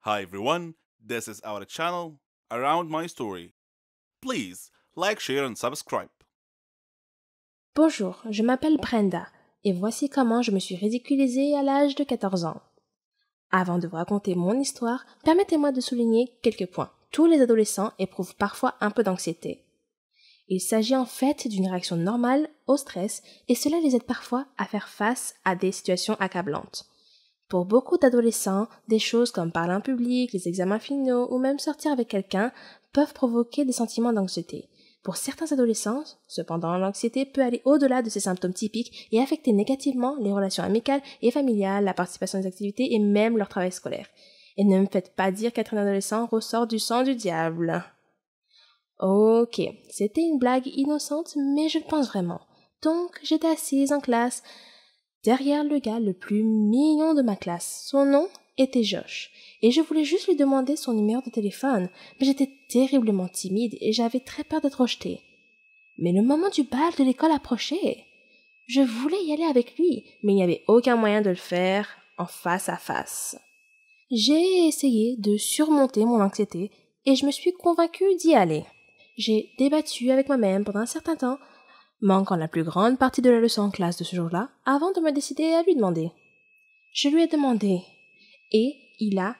Hi everyone, this is our channel Around My Story. Please like, share and subscribe. Bonjour, je m'appelle Brenda et voici comment je me suis ridiculisée à l'âge de 14 ans. Avant de vous raconter mon histoire, permettez-moi de souligner quelques points. Tous les adolescents éprouvent parfois un peu d'anxiété. Il s'agit en fait d'une réaction normale au stress et cela les aide parfois à faire face à des situations accablantes. Pour beaucoup d'adolescents, des choses comme parler en public, les examens finaux ou même sortir avec quelqu'un peuvent provoquer des sentiments d'anxiété. Pour certains adolescents, cependant, l'anxiété peut aller au-delà de ces symptômes typiques et affecter négativement les relations amicales et familiales, la participation des activités et même leur travail scolaire. Et ne me faites pas dire qu'être un adolescent ressort du sang du diable. Ok, c'était une blague innocente, mais je le pense vraiment. Donc, j'étais assise en classe, derrière le gars le plus mignon de ma classe. Son nom était Josh. Et je voulais juste lui demander son numéro de téléphone, mais j'étais terriblement timide et j'avais très peur d'être rejetée. Mais le moment du bal de l'école approchait. Je voulais y aller avec lui, mais il n'y avait aucun moyen de le faire en face à face. J'ai essayé de surmonter mon anxiété et je me suis convaincue d'y aller. J'ai débattu avec moi-même pendant un certain temps, manquant la plus grande partie de la leçon en classe de ce jour-là, avant de me décider à lui demander. Je lui ai demandé, et il a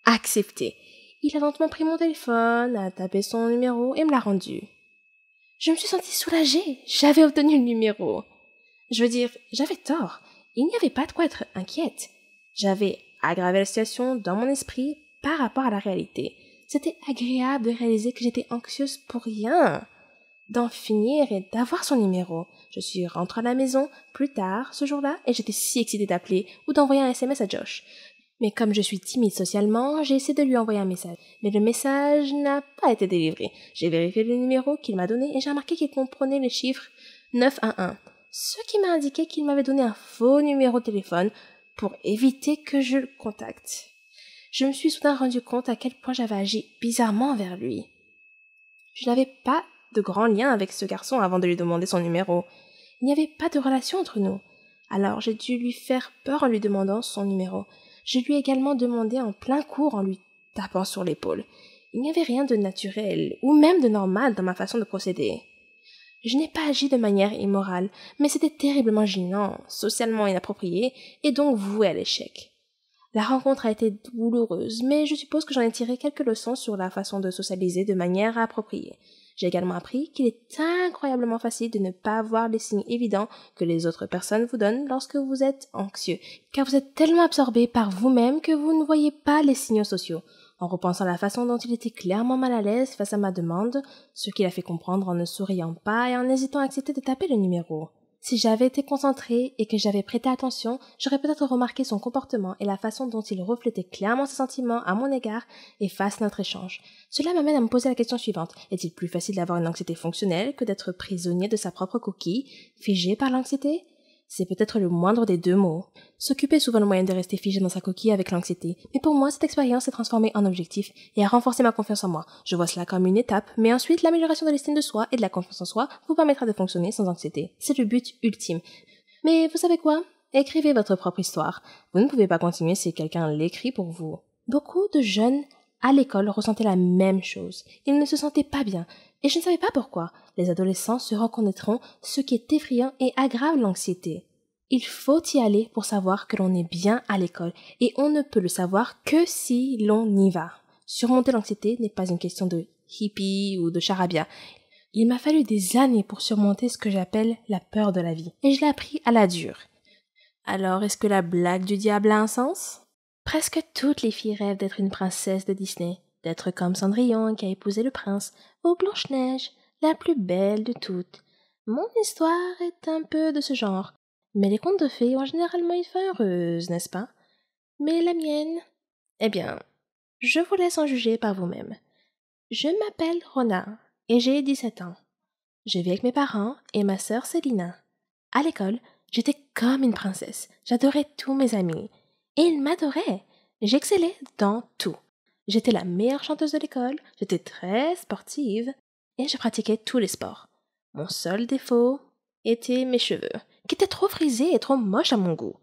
accepté. Il a lentement pris mon téléphone, a tapé son numéro et me l'a rendu. Je me suis sentie soulagée, j'avais obtenu le numéro. Je veux dire, j'avais tort, il n'y avait pas de quoi être inquiète. J'avais aggravé la situation dans mon esprit par rapport à la réalité. C'était agréable de réaliser que j'étais anxieuse pour rien. D'en finir et d'avoir son numéro. Je suis rentrée à la maison plus tard ce jour-là et j'étais si excitée d'appeler ou d'envoyer un SMS à Josh. Mais comme je suis timide socialement, j'ai essayé de lui envoyer un message. Mais le message n'a pas été délivré. J'ai vérifié le numéro qu'il m'a donné et j'ai remarqué qu'il comprenait les chiffres 911. Ce qui m'a indiqué qu'il m'avait donné un faux numéro de téléphone pour éviter que je le contacte. Je me suis soudain rendu compte à quel point j'avais agi bizarrement envers lui. Je n'avais pas de grand lien avec ce garçon avant de lui demander son numéro. Il n'y avait pas de relation entre nous. Alors j'ai dû lui faire peur en lui demandant son numéro. Je lui ai également demandé en plein cours en lui tapant sur l'épaule. Il n'y avait rien de naturel ou même de normal dans ma façon de procéder. Je n'ai pas agi de manière immorale, mais c'était terriblement gênant, socialement inapproprié et donc voué à l'échec. La rencontre a été douloureuse, mais je suppose que j'en ai tiré quelques leçons sur la façon de socialiser de manière appropriée. J'ai également appris qu'il est incroyablement facile de ne pas voir les signes évidents que les autres personnes vous donnent lorsque vous êtes anxieux, car vous êtes tellement absorbé par vous-même que vous ne voyez pas les signaux sociaux. En repensant à la façon dont il était clairement mal à l'aise face à ma demande, ce qu'il a fait comprendre en ne souriant pas et en hésitant à accepter de taper le numéro. Si j'avais été concentrée et que j'avais prêté attention, j'aurais peut-être remarqué son comportement et la façon dont il reflétait clairement ses sentiments à mon égard et face à notre échange. Cela m'amène à me poser la question suivante. Est-il plus facile d'avoir une anxiété fonctionnelle que d'être prisonnier de sa propre coquille, figé par l'anxiété? C'est peut-être le moindre des deux mots. S'occuper est souvent le moyen de rester figé dans sa coquille avec l'anxiété. Mais pour moi, cette expérience s'est transformée en objectif et a renforcé ma confiance en moi. Je vois cela comme une étape, mais ensuite, l'amélioration de l'estime de soi et de la confiance en soi vous permettra de fonctionner sans anxiété. C'est le but ultime. Mais vous savez quoi? Écrivez votre propre histoire. Vous ne pouvez pas continuer si quelqu'un l'écrit pour vous. Beaucoup de jeunes à l'école ressentaient la même chose. Ils ne se sentaient pas bien. Et je ne savais pas pourquoi. Les adolescents se reconnaîtront ce qui est effrayant et aggrave l'anxiété. Il faut y aller pour savoir que l'on est bien à l'école, et on ne peut le savoir que si l'on y va. Surmonter l'anxiété n'est pas une question de hippie ou de charabia. Il m'a fallu des années pour surmonter ce que j'appelle la peur de la vie, et je l'ai appris à la dure. Alors, est-ce que la blague du diable a un sens? Presque toutes les filles rêvent d'être une princesse de Disney, d'être comme Cendrillon qui a épousé le prince, ou Blanche-Neige, la plus belle de toutes. Mon histoire est un peu de ce genre. Mais les contes de fées ont généralement une fin heureuse, n'est-ce pas? Mais la mienne... Eh bien, je vous laisse en juger par vous-même. Je m'appelle Rona, et j'ai 17 ans. Je vis avec mes parents et ma sœur Célina. À l'école, j'étais comme une princesse. J'adorais tous mes amis. Et ils m'adoraient. J'excellais dans tout. J'étais la meilleure chanteuse de l'école, j'étais très sportive, et je pratiquais tous les sports. Mon seul défaut était mes cheveux, qui étaient trop frisés et trop moches à mon goût.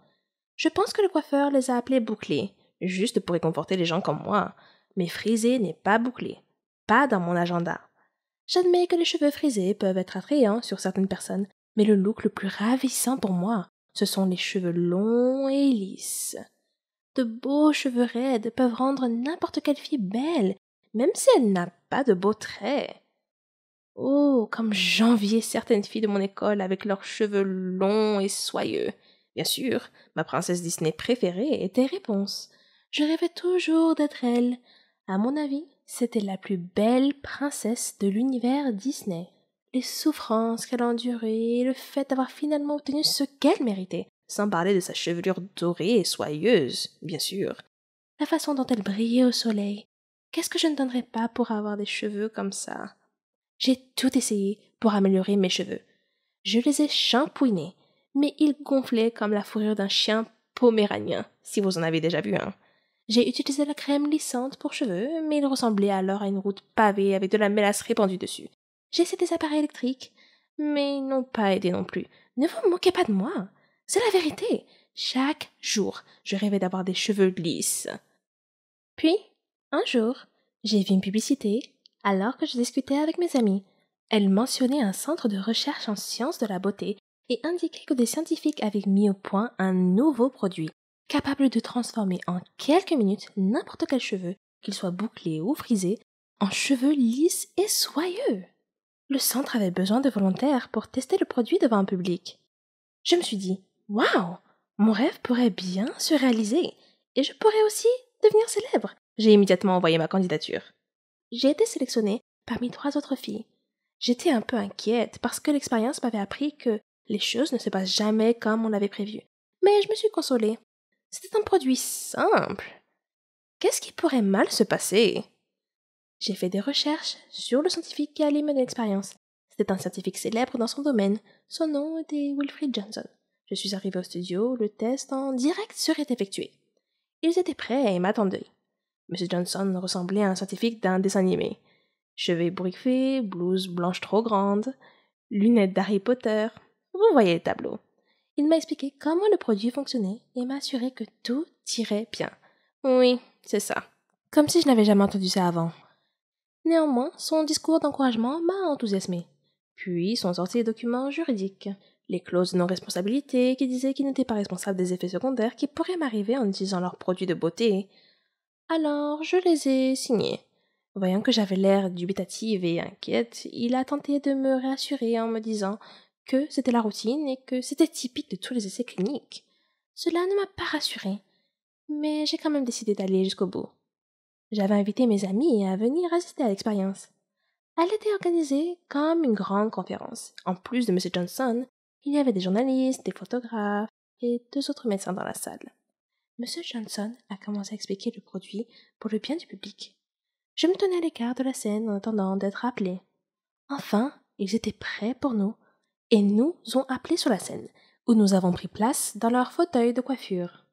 Je pense que le coiffeur les a appelés bouclés. juste pour réconforter les gens comme moi. Mais frisé n'est pas bouclé. Pas dans mon agenda. J'admets que les cheveux frisés peuvent être attrayants sur certaines personnes, mais le look le plus ravissant pour moi, ce sont les cheveux longs et lisses. De beaux cheveux raides peuvent rendre n'importe quelle fille belle, même si elle n'a pas de beaux traits. Oh, comme j'enviais certaines filles de mon école avec leurs cheveux longs et soyeux. Bien sûr, ma princesse Disney préférée était Réponse. Je rêvais toujours d'être elle. À mon avis, c'était la plus belle princesse de l'univers Disney. Les souffrances qu'elle a endurées et le fait d'avoir finalement obtenu ce qu'elle méritait, sans parler de sa chevelure dorée et soyeuse, bien sûr. La façon dont elle brillait au soleil. Qu'est-ce que je ne donnerais pas pour avoir des cheveux comme ça? J'ai tout essayé pour améliorer mes cheveux. Je les ai shampouinés, mais ils gonflaient comme la fourrure d'un chien poméranien, si vous en avez déjà vu un. J'ai utilisé la crème lissante pour cheveux, mais ils ressemblaient alors à une route pavée avec de la mélasse répandue dessus. J'ai essayé des appareils électriques, mais ils n'ont pas aidé non plus. Ne vous moquez pas de moi. C'est la vérité. Chaque jour, je rêvais d'avoir des cheveux lisses. Puis, un jour, j'ai vu une publicité alors que je discutais avec mes amis. Elle mentionnait un centre de recherche en sciences de la beauté et indiquait que des scientifiques avaient mis au point un nouveau produit, capable de transformer en quelques minutes n'importe quel cheveu, qu'il soit bouclé ou frisé, en cheveux lisses et soyeux. Le centre avait besoin de volontaires pour tester le produit devant un public. Je me suis dit, waouh, mon rêve pourrait bien se réaliser et je pourrais aussi devenir célèbre. J'ai immédiatement envoyé ma candidature. J'ai été sélectionnée parmi 3 autres filles. J'étais un peu inquiète parce que l'expérience m'avait appris que les choses ne se passent jamais comme on l'avait prévu. Mais je me suis consolée. C'était un produit simple. Qu'est-ce qui pourrait mal se passer? J'ai fait des recherches sur le scientifique qui allait mener l'expérience. C'était un scientifique célèbre dans son domaine. Son nom était Wilfred Johnson. Je suis arrivée au studio, le test en direct serait effectué. Ils étaient prêts et m'attendaient. M. Johnson ressemblait à un scientifique d'un dessin animé. Cheveux ébouriffés, blouse blanche trop grande, lunettes d'Harry Potter. Vous voyez le tableau. Il m'a expliqué comment le produit fonctionnait et m'a assuré que tout irait bien. Oui, c'est ça. Comme si je n'avais jamais entendu ça avant. Néanmoins, son discours d'encouragement m'a enthousiasmé. Puis sont sortis les documents juridiques, les clauses de non-responsabilité qui disaient qu'ils n'étaient pas responsables des effets secondaires qui pourraient m'arriver en utilisant leurs produits de beauté. Alors, je les ai signés. Voyant que j'avais l'air dubitative et inquiète, il a tenté de me rassurer en me disant que c'était la routine et que c'était typique de tous les essais cliniques. Cela ne m'a pas rassurée, mais j'ai quand même décidé d'aller jusqu'au bout. J'avais invité mes amis à venir assister à l'expérience. Elle était organisée comme une grande conférence. En plus de M. Johnson, il y avait des journalistes, des photographes et 2 autres médecins dans la salle. M. Johnson a commencé à expliquer le produit pour le bien du public. Je me tenais à l'écart de la scène en attendant d'être appelé. Enfin, ils étaient prêts pour nous et nous ont appelés sur la scène, où nous avons pris place dans leur fauteuil de coiffure.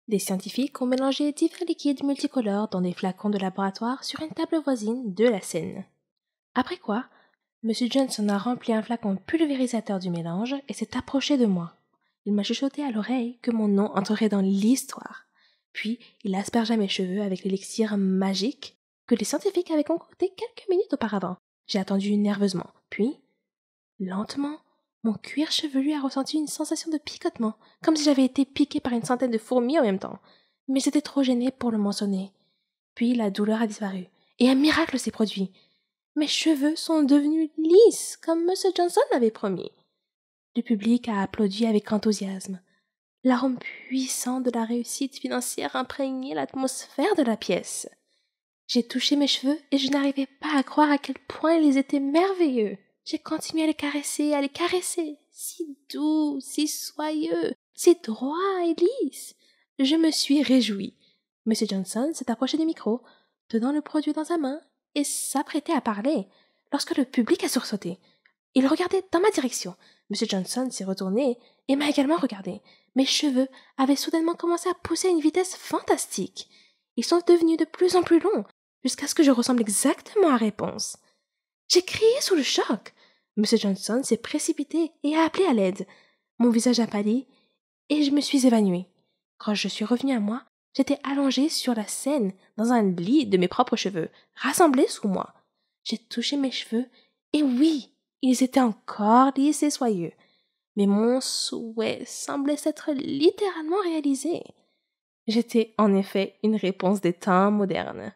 Des scientifiques ont mélangé divers liquides multicolores dans des flacons de laboratoire sur une table voisine de la scène. Après quoi, M. Johnson a rempli un flacon pulvérisateur du mélange et s'est approché de moi. Il m'a chuchoté à l'oreille que mon nom entrerait dans l'histoire. Puis, il aspergea mes cheveux avec l'élixir magique que les scientifiques avaient concocté quelques minutes auparavant. J'ai attendu nerveusement. Puis, lentement, mon cuir chevelu a ressenti une sensation de picotement, comme si j'avais été piquée par une centaine de fourmis en même temps. Mais j'étais trop gênée pour le mentionner. Puis la douleur a disparu, et un miracle s'est produit. Mes cheveux sont devenus lisses, comme M. Johnson l'avait promis. Le public a applaudi avec enthousiasme. L'arôme puissant de la réussite financière imprégnait l'atmosphère de la pièce. J'ai touché mes cheveux et je n'arrivais pas à croire à quel point ils étaient merveilleux. J'ai continué à les caresser, si doux, si soyeux, si droits et lisses. Je me suis réjouie. M. Johnson s'est approché du micro, tenant le produit dans sa main, et s'apprêtait à parler, lorsque le public a sursauté. Il regardait dans ma direction. M. Johnson s'est retourné et m'a également regardé. Mes cheveux avaient soudainement commencé à pousser à une vitesse fantastique. Ils sont devenus de plus en plus longs, jusqu'à ce que je ressemble exactement à Réponse. J'ai crié sous le choc. M. Johnson s'est précipité et a appelé à l'aide. Mon visage a pâli et je me suis évanouie. Quand je suis revenue à moi, J'étais allongée sur la scène, dans un lit de mes propres cheveux, rassemblés sous moi. J'ai touché mes cheveux, et oui, ils étaient encore lisses et soyeux. Mais mon souhait semblait s'être littéralement réalisé. J'étais en effet une réponse des temps modernes.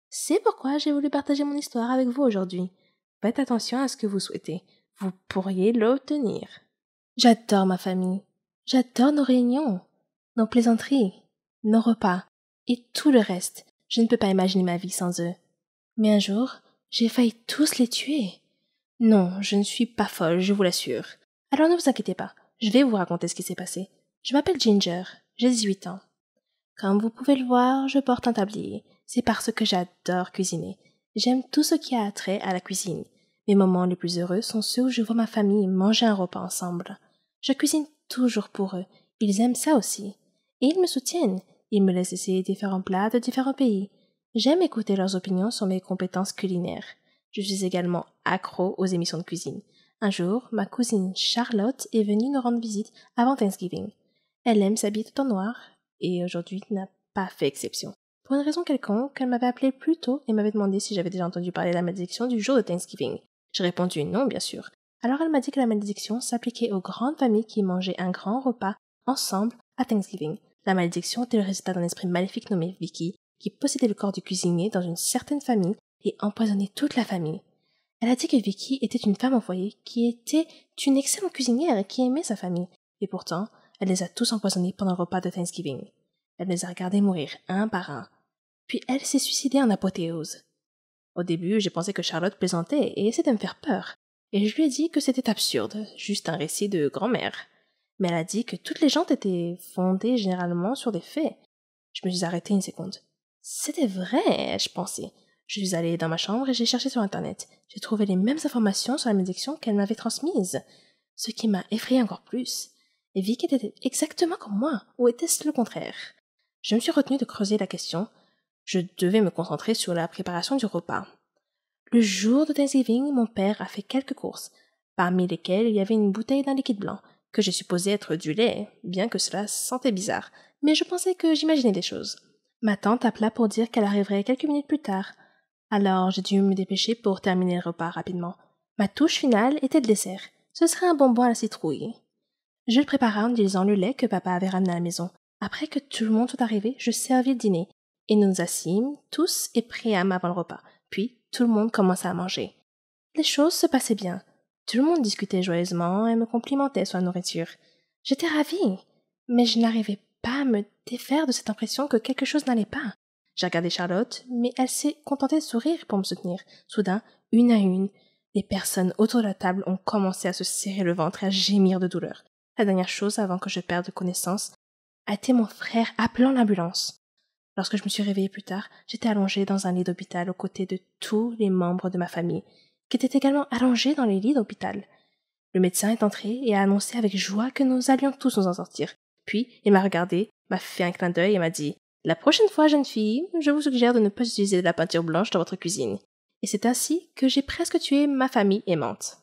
C'est pourquoi j'ai voulu partager mon histoire avec vous aujourd'hui. Faites attention à ce que vous souhaitez. Vous pourriez l'obtenir. J'adore ma famille. J'adore nos réunions, nos plaisanteries, nos repas et tout le reste. Je ne peux pas imaginer ma vie sans eux. Mais un jour, j'ai failli tous les tuer. Non, je ne suis pas folle, je vous l'assure. Alors ne vous inquiétez pas, je vais vous raconter ce qui s'est passé. Je m'appelle Ginger, j'ai 18 ans. Comme vous pouvez le voir, je porte un tablier. C'est parce que j'adore cuisiner. J'aime tout ce qui a trait à la cuisine. Mes moments les plus heureux sont ceux où je vois ma famille manger un repas ensemble. Je cuisine toujours pour eux. Ils aiment ça aussi. Et ils me soutiennent. Ils me laissent essayer différents plats de différents pays. J'aime écouter leurs opinions sur mes compétences culinaires. Je suis également accro aux émissions de cuisine. Un jour, ma cousine Charlotte est venue nous rendre visite avant Thanksgiving. Elle aime s'habiller tout en noir et aujourd'hui n'a pas fait exception. Pour une raison quelconque, elle m'avait appelé plus tôt et m'avait demandé si j'avais déjà entendu parler de la malédiction du jour de Thanksgiving. J'ai répondu non, bien sûr. Alors elle m'a dit que la malédiction s'appliquait aux grandes familles qui mangeaient un grand repas ensemble à Thanksgiving. La malédiction était le résultat d'un esprit maléfique nommé Vicky, qui possédait le corps du cuisinier dans une certaine famille et empoisonnait toute la famille. Elle a dit que Vicky était une femme au foyer qui était une excellente cuisinière et qui aimait sa famille. Et pourtant, elle les a tous empoisonnés pendant le repas de Thanksgiving. Elle les a regardés mourir un par un. Puis elle s'est suicidée en apothéose. Au début, j'ai pensé que Charlotte plaisantait et essayait de me faire peur. Et je lui ai dit que c'était absurde, juste un récit de grand-mère. Mais elle a dit que toutes les légendes étaient fondées généralement sur des faits. Je me suis arrêtée une seconde. C'était vrai, je pensais. Je suis allée dans ma chambre et j'ai cherché sur Internet. J'ai trouvé les mêmes informations sur la malédiction qu'elle m'avait transmise, ce qui m'a effrayée encore plus. Et Vicky était exactement comme moi, ou était-ce le contraire? Je me suis retenue de creuser la question. Je devais me concentrer sur la préparation du repas. Le jour de Thanksgiving, mon père a fait quelques courses, parmi lesquelles il y avait une bouteille d'un liquide blanc, que j'ai supposé être du lait, bien que cela sentait bizarre, mais je pensais que j'imaginais des choses. Ma tante appela pour dire qu'elle arriverait quelques minutes plus tard. Alors j'ai dû me dépêcher pour terminer le repas rapidement. Ma touche finale était le dessert. Ce serait un bonbon à la citrouille. Je le préparai en utilisant le lait que papa avait ramené à la maison. Après que tout le monde soit arrivé, je servis le dîner, et nous nous assîmes tous et priâmes avant le repas. Puis tout le monde commença à manger. Les choses se passaient bien. Tout le monde discutait joyeusement et me complimentait sur la nourriture. J'étais ravie, mais je n'arrivais pas à me défaire de cette impression que quelque chose n'allait pas. J'ai regardé Charlotte, mais elle s'est contentée de sourire pour me soutenir. Soudain, une à une, les personnes autour de la table ont commencé à se serrer le ventre et à gémir de douleur. La dernière chose avant que je perde connaissance a été mon frère appelant l'ambulance. Lorsque je me suis réveillée plus tard, j'étais allongée dans un lit d'hôpital aux côtés de tous les membres de ma famille, qui étaient également allongés dans les lits d'hôpital. Le médecin est entré et a annoncé avec joie que nous allions tous nous en sortir. Puis, il m'a regardé, m'a fait un clin d'œil et m'a dit « La prochaine fois, jeune fille, je vous suggère de ne pas utiliser de la peinture blanche dans votre cuisine. » Et c'est ainsi que j'ai presque tué ma famille aimante.